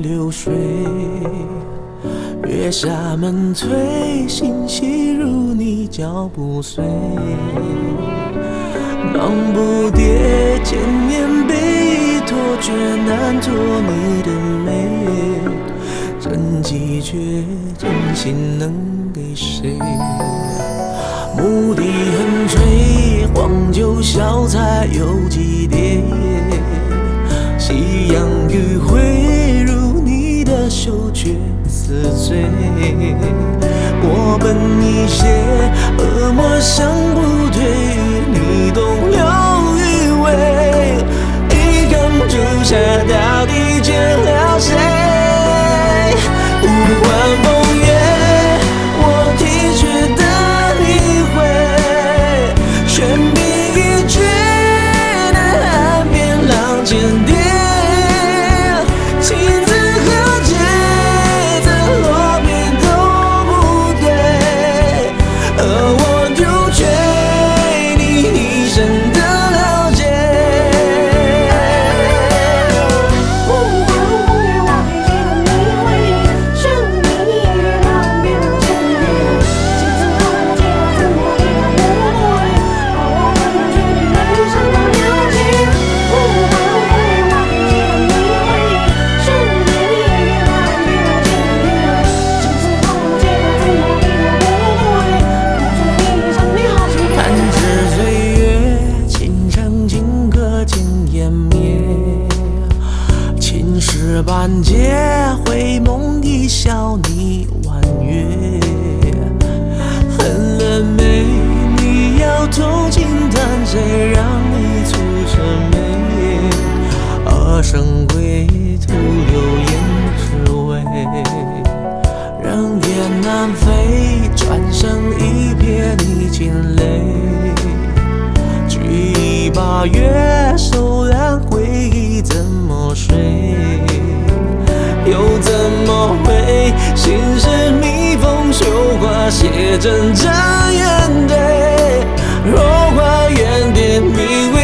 流水。月下门推，心细如你脚步碎。忙不迭，千年被托，却难托你的美。真迹却真心能给谁？牧笛横吹，黄酒小菜有几碟？夕阳余晖，如你的羞却似醉。我奔一些，恶魔想不退，你动留余味。一缸朱砂到底欠了谁？无关风月，我体恤的你会，悬笔一绝，那岸边浪千叠。情字和节，怎落笔都不对，而我就缺你一生的了解。无关风月，我体恤的你会，悬笔一绝，那岸边浪千叠。情字和节，怎落笔都不对，而我就缺你一生的了解。无关风月，我体恤的你会，悬笔一绝，那岸边浪千叠。情字和节，怎落笔都不对，我就缺你一生的了解。弹指岁月，情长情歌尽湮灭。青石板结，回眸一笑你婉约。恨了没？你要痛轻叹谁让你蹙着眉？二生归，徒留胭脂味。人雁南飞，转身一瞥你惊泪。举一把月，手揽回忆怎么睡？又怎么会？心事蜜蜂绣花，写真这眼对。若花远点，迷回